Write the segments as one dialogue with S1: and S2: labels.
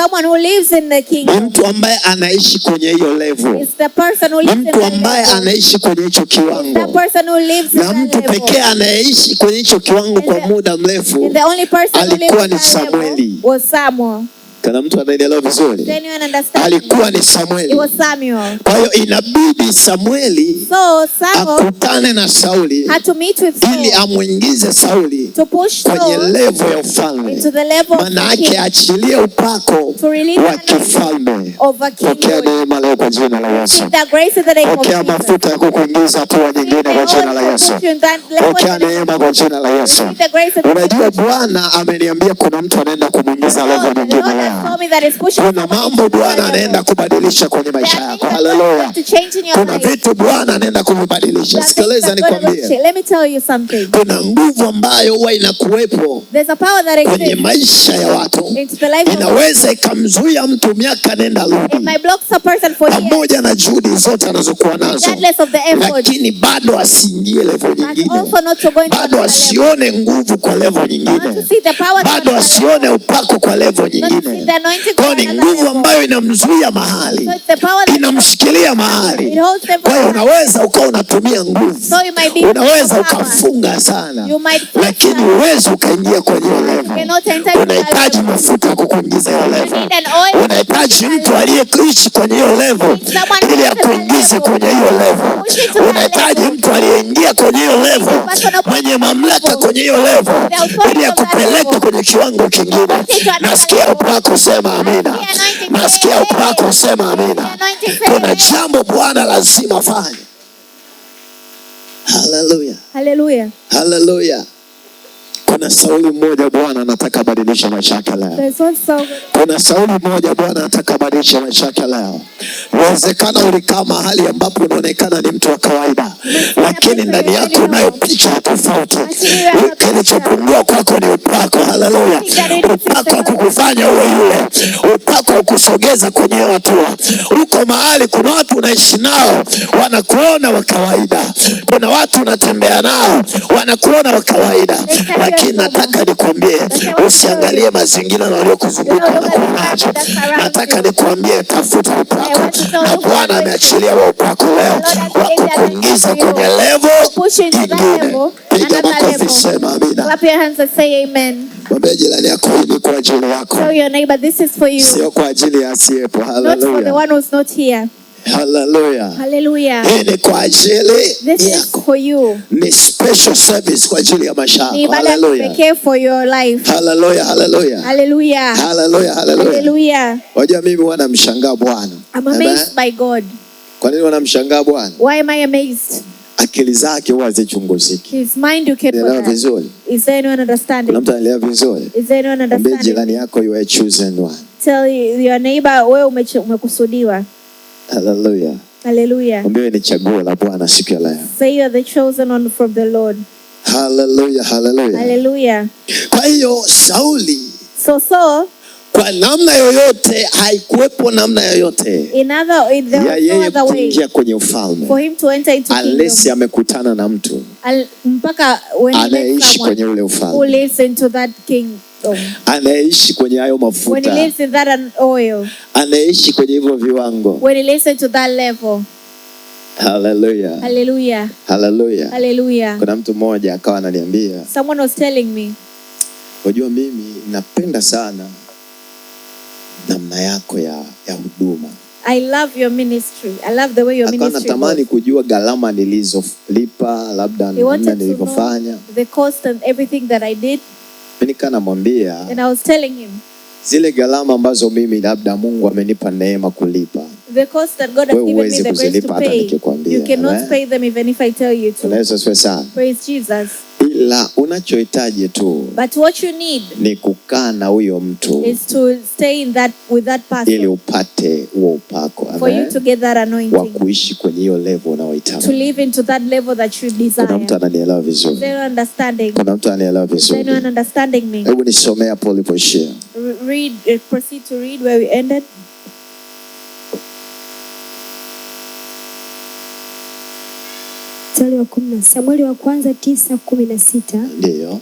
S1: Someone who lives in the kingdom.
S2: Mtu ambaye anaishi kwenye hiyo level.
S1: It's the person who lives in the
S2: Mtu ambaye anaishi kwenye hicho kiwango.
S1: It's the person who lives in
S2: na mtu pekee anayeishi kwenye hicho kiwango kwa muda mrefu alikuwa ni Samueli. Kana mtu anaelewa vizuri? Alikuwa ni Samueli. Kwa hiyo inabidi Samueli akutane na Sauli ili amuingize Sauli kwenye level ya ufalme. Maana yake achilie upako wa kifalme. Pokea neema leo kwa jina la Yesu. Pokea mafuta ya kukuingiza hatua nyingine kwa jina la Yesu. Pokea neema kwa jina la Yesu. Unajua Bwana ameniambia kuna mtu anaenda kumuingiza level nyingine. Kuna mambo Bwana anaenda kubadilisha kwenye maisha yako. Haleluya. Kuna vitu Bwana anaenda kubadilisha. Sikiliza nikwambie. Kuna nguvu ambayo huwa inakuwepo kwenye maisha ya watu. Inaweza ikamzuia mtu miaka nenda rudi. Pamoja na juhudi zote anazokuwa nazo. Lakini bado asiingie level nyingine. Bado asione nguvu kwa level nyingine. Bado asione upako kwa level nyingine. Kwa ni nguvu ambayo inamzuia mahali, inamshikilia mahali. Kwa hiyo unaweza ukawa unatumia nguvu, unaweza ukafunga sana, lakini uwezi ukaingia kwenye level. Unahitaji mafuta ya kukuingiza hiyo level. Unahitaji mtu aliyeishi kwenye hiyo level ili akuingize kwenye hiyo level. Unahitaji mtu aliyeingia kwenye hiyo level, mwenye mamlaka kwenye hiyo level ili akupeleke kwenye kiwango kingine. Nasikia upako, sema amina. Nasikia upako, sema amina. Kuna jambo Bwana lazima afanye. Haleluya.
S1: Haleluya.
S2: Haleluya. Kuna Sauli mmoja Bwana anataka badilisha maisha yake leo. Kuna Sauli mmoja Bwana anataka badilisha maisha yake leo. Inawezekana ulikaa mahali ambapo unaonekana ni mtu wa kawaida, lakini ndani yako unayo picha tofauti. Kilichopungua kwako ni upako. Haleluya. Upako wa kukufanya uwe yule. Upako wa kusogeza kwenye hatua. Uko mahali kuna watu unaishi nao wanakuona wa kawaida. Kuna watu unatembea nao wanakuona wa kawaida. Lakini nataka nikwambie usiangalie mazingira waliokuzunguka na kuonaje. Nataka nikwambie tafuta upako. Na Bwana ameachilia wa upako leo wa kukuingiza kwenye level nyingine. Piga makofi, sema amina.
S1: Clap your hands and say amen.
S2: Mwambie jirani yako hii ni kwa ajili yako.
S1: Tell your neighbor this is for you.
S2: Sio kwa ajili ya asiyepo. Hallelujah.
S1: Not for the one who's not here.
S2: Hallelujah.
S1: Hallelujah.
S2: Hii ni kwa ajili
S1: this is for you.
S2: Ni special service kwa ajili ya maisha yako.
S1: Hallelujah. Care for your life.
S2: Hallelujah. Hallelujah.
S1: Hallelujah.
S2: Hallelujah. Hallelujah.
S1: Hallelujah.
S2: Wajua mimi huwa namshangaa Bwana.
S1: I'm amazed by God.
S2: Kwa nini wanamshangaa Bwana?
S1: Why am I amazed?
S2: Akili zake huwa hazichunguziki.
S1: His mind you can
S2: Elewa vizuri.
S1: Is there anyone understanding?
S2: Kuna mtu anaelewa vizuri?
S1: Is there anyone understanding?
S2: Mwambie jirani yako you are chosen one.
S1: Tell your neighbor wewe umekusudiwa.
S2: Hallelujah.
S1: Hallelujah.
S2: Mwambie ni chaguo la Bwana siku ya leo.
S1: Say you are the chosen one from the Lord.
S2: Hallelujah. Hallelujah.
S1: Hallelujah.
S2: Kwa hiyo Sauli kwa namna yoyote haikuwepo namna yoyote ya yeye kuingia kwenye ufalme unless amekutana na mtu anayeishi kwenye ule ufalme, anayeishi kwenye hayo mafuta, anayeishi kwenye hivyo viwango. Hallelujah.
S1: Hallelujah.
S2: Hallelujah.
S1: Hallelujah.
S2: Kuna mtu mmoja akawa ananiambia,
S1: someone was telling me,
S2: unajua mimi napenda sana namna yako ya huduma.
S1: I love your ministry. I love the way your ministry.
S2: Natamani kujua gharama nilizolipa, labda namna nilivyofanya.
S1: The cost and everything that I did.
S2: Mimi nikamwambia,
S1: and I was telling him,
S2: zile gharama ambazo mimi labda Mungu amenipa neema kulipa,
S1: the cost that God has given me the grace to pay, you cannot pay them even if I tell you to. Praise Jesus.
S2: Ila unachohitaji tu,
S1: but what you need,
S2: ni kukaa na huyo mtu,
S1: is to stay in that with that person,
S2: ili upate huo upako,
S1: for you to get that anointing,
S2: wa kuishi kwenye hiyo level unaohitaji,
S1: to live into that level that you desire.
S2: Kuna mtu ananielewa vizuri?
S1: Is there understanding?
S2: Kuna mtu ananielewa vizuri?
S1: Is there understanding me?
S2: Hebu nisomee hapo ulipoishia.
S1: Read, proceed to read where we ended.
S3: Samueli wa kwanza 9:16.
S2: Ndio.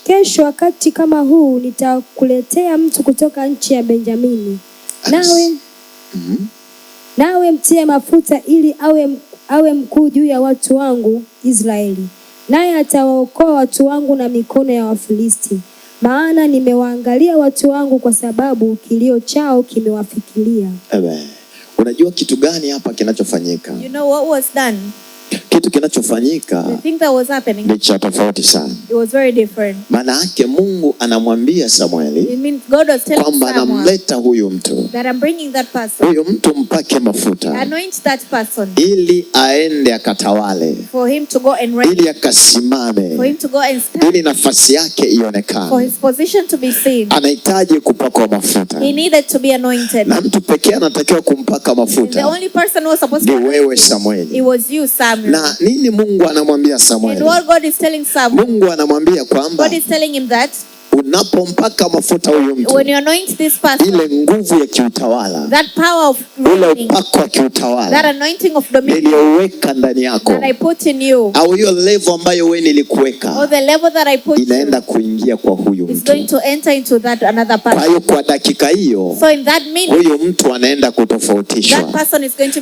S3: kesho wakati kama huu nitakuletea mtu kutoka nchi ya Benjamini, nawe mtie mafuta ili awe mkuu juu ya watu wangu Israeli, naye atawaokoa watu wangu na mikono ya Wafilisti, maana nimewaangalia watu wangu kwa sababu kilio chao kimewafikiria.
S2: Amen. Unajua kitu gani hapa kinachofanyika?
S1: You know what was done?
S2: Kitu kinachofanyika ni cha tofauti sana.
S1: It was very different.
S2: Maana yake Mungu anamwambia Samueli kwamba anamleta huyu mtu, huyu mtu mpake mafuta, ili aende akatawale, ili akasimame, ili nafasi yake ionekane. Anahitaji kupakwa mafuta, na mtu pekee anatakiwa kumpaka mafuta ni wewe Samueli. Na nini Mungu anamwambia Samueli? Mungu anamwambia kwamba unapompaka mafuta huyu mtu, ile nguvu ya kiutawala, ule upako wa kiutawala nilioweka ndani yako, au hiyo level ambayo wewe nilikuweka, inaenda kuingia kwa huyu mtu. Kwa hiyo kwa dakika hiyo, huyu mtu anaenda kutofautishwa,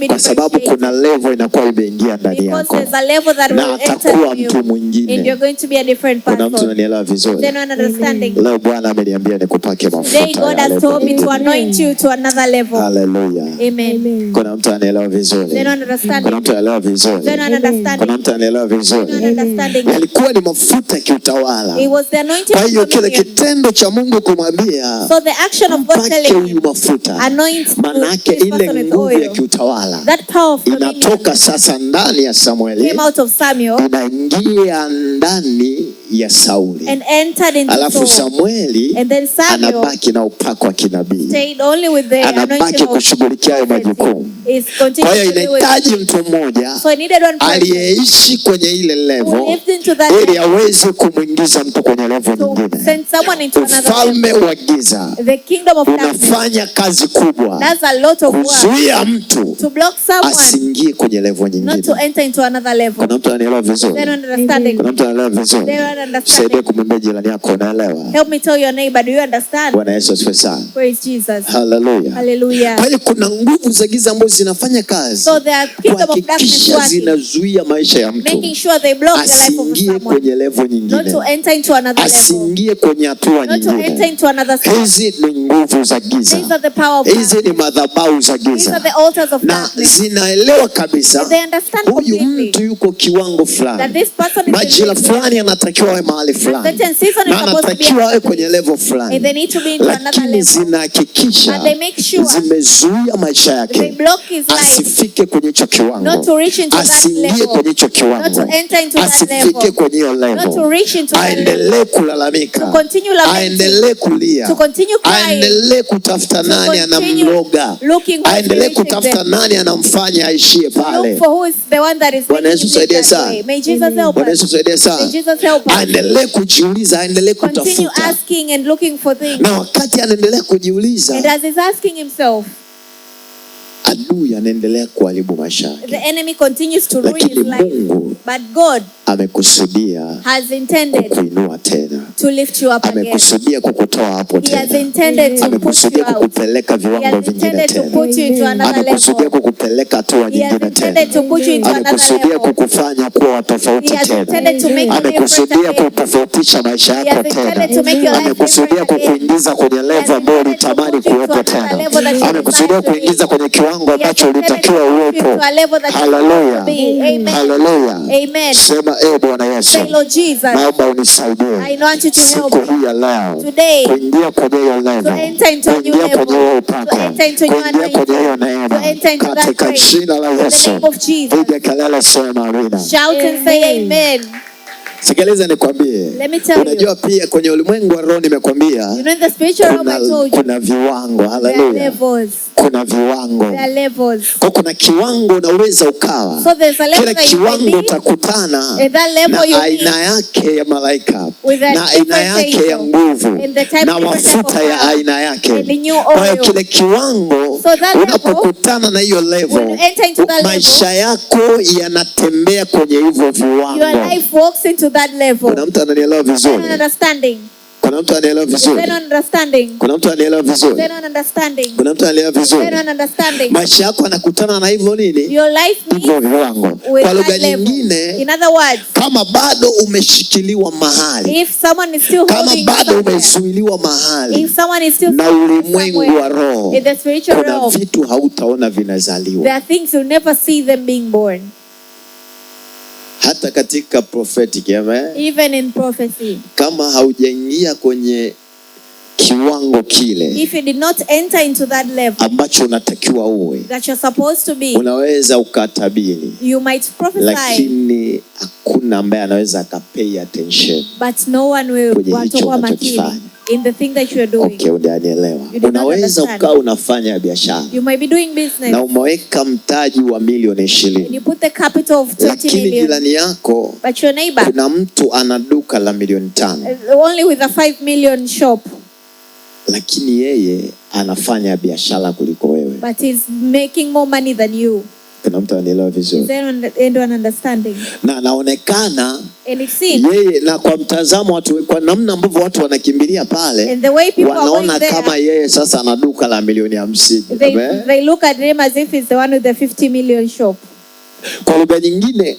S2: kwa sababu kuna level inakuwa imeingia ndani yako, na atakuwa mtu mwingine. Kuna mtu ananielewa vizuri? Leo Bwana ameniambia nikupake mafuta.
S1: Today God has told me to anoint you to another level.
S2: Hallelujah.
S1: Amen.
S2: Kuna mtu anaelewa vizuri? Kuna mtu anaelewa vizuri? Kuna mtu anaelewa vizuri? Yalikuwa ni mafuta kiutawala. Kwa hiyo kile kitendo cha Mungu kumwambia,
S1: so the action of God telling
S2: him mafuta, manake ile nguvu ya kiutawala inatoka sasa ndani ya Samueli, inaingia ndani ya Sauli, alafu Samueli anabaki na upako wa kinabii, anabaki kushughulikia hayo majukumu. Kwa hiyo inahitaji mtu mmoja aliyeishi kwenye ile level, ili aweze kumwingiza mtu kwenye level nyingine. Ufalme wa giza unafanya kazi kubwa kuzuia mtu asiingie kwenye level nyingine. Kuna mtu anaelewa vizuri? Kuna mtu anaelewa vizuri? Saidie kumwambia jirani yako unaelewa.
S1: Help me tell your neighbor, do you understand?
S2: Bwana Yesu asifiwe sana.
S1: Praise Jesus.
S2: Hallelujah.
S1: Hallelujah.
S2: Kwa hiyo kuna nguvu za giza ambazo zinafanya kazi,
S1: so there are kingdom of darkness working,
S2: zinazuia maisha ya mtu,
S1: making sure they block the life of someone,
S2: kwenye level nyingine,
S1: not to enter into another level,
S2: asiingie kwenye hatua nyingine,
S1: not to enter into another stage.
S2: Hizi ni nguvu za giza.
S1: These are the power of darkness.
S2: Hizi ni madhabahu za giza.
S1: These are the altars of
S2: na
S1: darkness.
S2: Zinaelewa kabisa,
S1: they understand
S2: huyu mtu yuko kiwango fulani,
S1: that this person is
S2: majira fulani anatakiwa awe mahali fulani, na anatakiwa awe kwenye level fulani, lakini zinahakikisha zimezuia maisha yake asifike kwenye hicho kiwango, asiingie kwenye hicho kiwango, asifike kwenye hiyo level, aendelee kulalamika, aendelee kulia, aendelee kutafuta nani anamloga, aendelee kutafuta nani anamfanya aishie pale. Bwana Yesu saidie sana. Bwana Yesu saidie sana. Aendelee kujiuliza, aendelee kutafuta, na wakati anaendelea kujiuliza, adui anaendelea kuharibu maisha yake.
S1: The enemy continues to ruin his life. But God
S2: amekusudia kukuinua tena,
S1: to lift you up again.
S2: Amekusudia kukutoa hapo tena.
S1: He has intended to
S2: amekusudia kukupeleka viwango vingine tena. Amekusudia kukupeleka hatua nyingine tena. Amekusudia kukufanya kuwa tofauti tena. Amekusudia kutofautisha maisha yako tena. Amekusudia kukuingiza kwenye level ambayo ulitamani kuwepo tena. Amekusudia kuingiza kwenye kiwango ambacho ulitakiwa uwepo. Hallelujah. Hallelujah.
S1: Amen.
S2: Sema Bwana Yesu, naomba unisaidie siku hii ya leo kuingia kwenye hiyo level, kuingia kwenye hiyo upako, kuingia kwenye hiyo neema, katika jina la Yesu. Piga kelele, sema amina.
S1: Shout and say amen.
S2: Sikiliza nikwambie, unajua pia kwenye ulimwengu wa roho nimekwambia, kuna viwango. Haleluya. Kuna viwango. Kwa kuna kiwango unaweza ukawa, kila kiwango utakutana na aina yake ya malaika, na aina yake ya nguvu, na mafuta ya aina yake. Kwa hiyo kile kiwango unapokutana na hiyo level, maisha yako yanatembea kwenye hivyo viwango.
S1: into that level.
S2: Kuna mtu ananielewa vizuri?
S1: Understanding.
S2: Kuna mtu anaelewa vizuri? Kuna mtu anaelewa vizuri? Kuna mtu anaelewa vizuri? Maisha yako anakutana na hivyo nini?
S1: Your life
S2: hivyo viwango. Kwa lugha nyingine,
S1: in other words,
S2: kama bado umeshikiliwa mahali,
S1: if someone is still
S2: kama bado umezuiliwa mahali,
S1: if someone is still
S2: na ulimwengu wa roho,
S1: in the spiritual realm,
S2: kuna vitu hautaona vinazaliwa.
S1: There are things you'll never see them being born.
S2: Hata katika prophetic, amen?
S1: Even in prophecy,
S2: kama haujaingia kwenye kiwango kile,
S1: if you did not enter into that level
S2: ambacho unatakiwa uwe,
S1: that you're supposed to be,
S2: unaweza ukatabiri,
S1: you might prophesy,
S2: lakini hakuna ambaye anaweza akapay attention,
S1: but no one will watakuwa makini in the thing that you are doing.
S2: Okay, unanielewa? Unaweza ukawa unafanya biashara,
S1: you might be doing business,
S2: na umeweka mtaji wa milioni 20,
S1: and you put the capital of 20 million,
S2: lakini jirani yako,
S1: but your neighbor,
S2: kuna mtu ana duka la milioni 5,
S1: only with a 5 million shop,
S2: lakini yeye anafanya biashara kuliko wewe,
S1: but he's making more money than you.
S2: Kuna mtu anaelewa vizuri?
S1: Is there an understanding?
S2: Na anaonekana
S1: yeye,
S2: na kwa mtazamo watu, kwa namna ambavyo watu wanakimbilia pale, wanaona kama yeye sasa ana duka la milioni 50.
S1: They look at him as if he's the one with the 50 million shop.
S2: Kwa lugha nyingine,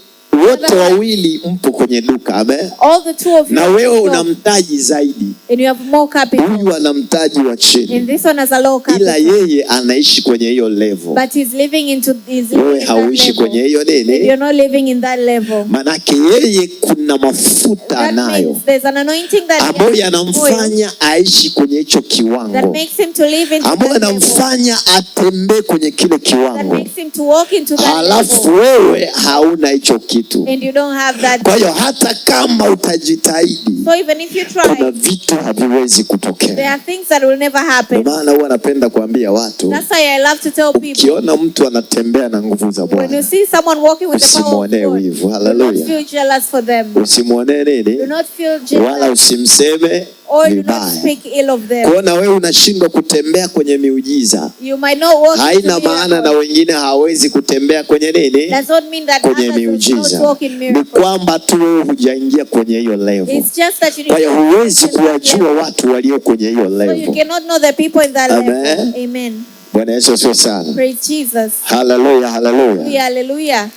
S2: wote wawili mpo kwenye duka, amen?
S1: All the two of you,
S2: na wewe una mtaji zaidi,
S1: and you have more capital.
S2: Huyu ana mtaji wa chini,
S1: and this one has a low capital,
S2: ila yeye anaishi kwenye hiyo level,
S1: but he's living into
S2: wewe hauishi kwenye hiyo nini?
S1: You're not living in that level.
S2: Manake yeye kuna mafuta anayo,
S1: there's an anointing that
S2: ambayo yanamfanya aishi kwenye hicho kiwango,
S1: that makes him to live into
S2: ambayo yanamfanya atembee kwenye kile kiwango,
S1: that makes him to walk into that
S2: alafu wewe hauna hicho kitu.
S1: And you don't have that.
S2: Kwa hiyo hata kama utajitahidi,
S1: so even if you try,
S2: kuna vitu haviwezi kutokea.
S1: There are things that will never happen.
S2: Ndio maana huwa napenda kuambia watu,
S1: that's why I love to tell people,
S2: ukiona mtu anatembea na nguvu za Bwana,
S1: when you see someone walking with the power of God,
S2: wivu. Hallelujah.
S1: Do not feel jealous for them.
S2: Usimwonee nini?
S1: Do not feel jealous.
S2: Wala usimseme
S1: or do not speak ill of them.
S2: Kuona wewe unashindwa kutembea kwenye miujiza,
S1: you might not walk,
S2: haina maana na wengine hawezi kutembea kwenye nini?
S1: Does not mean that
S2: kwenye miujiza. Ni kwamba tu wewe hujaingia kwenye hiyo level.
S1: It's just that you
S2: kwa hiyo huwezi kuwajua watu walio kwenye hiyo level.
S1: So you cannot know the people in that level. Amen.
S2: Bwana Yesu asifiwe sana.
S1: Praise Jesus.
S2: Hallelujah, hallelujah.
S1: Hallelujah.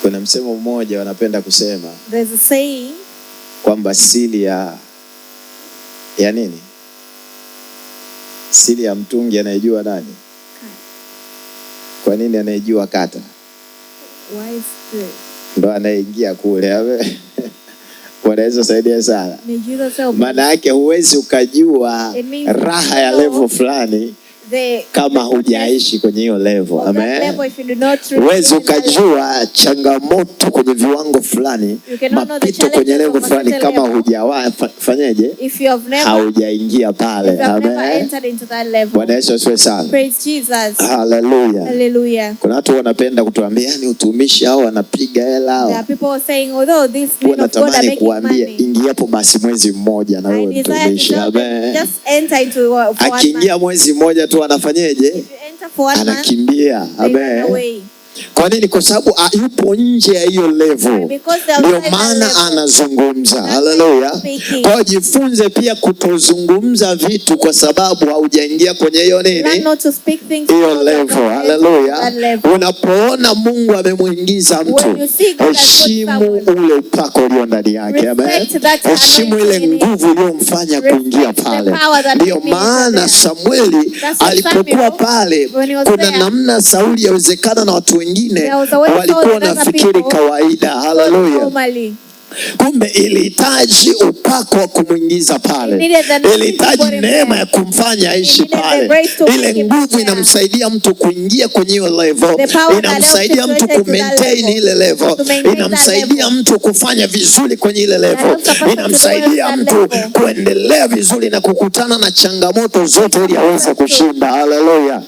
S2: Kuna msemo mmoja wanapenda kusema,
S1: there's a saying,
S2: kwamba siri ya nini? Siri ya mtungi anayejua nani? Kwa nini anayejua kata?
S1: Why is it?
S2: Ndo anayeingia kule. Wanaweza saidia sana. Maana yake huwezi ukajua raha ya level fulani kama hujaishi kwenye hiyo level. Amen. Huwezi ukajua changamoto kwenye viwango fulani, mapito kwenye level fulani kama hujafanyaje, haujaingia pale. Amen. Bwana Yesu asifiwe sana.
S1: Praise Jesus.
S2: Hallelujah.
S1: Hallelujah.
S2: Kuna watu wanapenda kutuambia yani utumishi hao wanapiga hela hao.
S1: There are people saying although this men of God are making money,
S2: ingiapo basi mwezi mmoja na wewe mtumishi. Amen.
S1: Just enter into
S2: akiingia mwezi mmoja tu anafanyeje? Anakimbia. Amen. Kwa nini? Kwa sababu yupo nje ya hiyo level. Ndio maana anazungumza. Hallelujah. Kwa jifunze pia kutozungumza vitu kwa sababu haujaingia kwenye hiyo nini? Hiyo level. Hallelujah. Unapoona Mungu amemuingiza mtu, heshimu ule upako ulio ndani yake. Amen. Heshimu ile nguvu iliyomfanya kuingia pale. Ndio maana Samueli alipokuwa pale, kuna namna Sauli yawezekana na watu wengine walikuwa wanafikiri kawaida. Hallelujah. Kumbe ilihitaji upako wa kumuingiza pale, ilihitaji neema ya kumfanya aishi pale. Ile nguvu inamsaidia mtu kuingia kwenye hiyo level, inamsaidia mtu kumaintain ile level, inamsaidia mtu kufanya vizuri kwenye ile level, inamsaidia mtu kuendelea vizuri na kukutana na changamoto zote ili aweze kushinda. Hallelujah.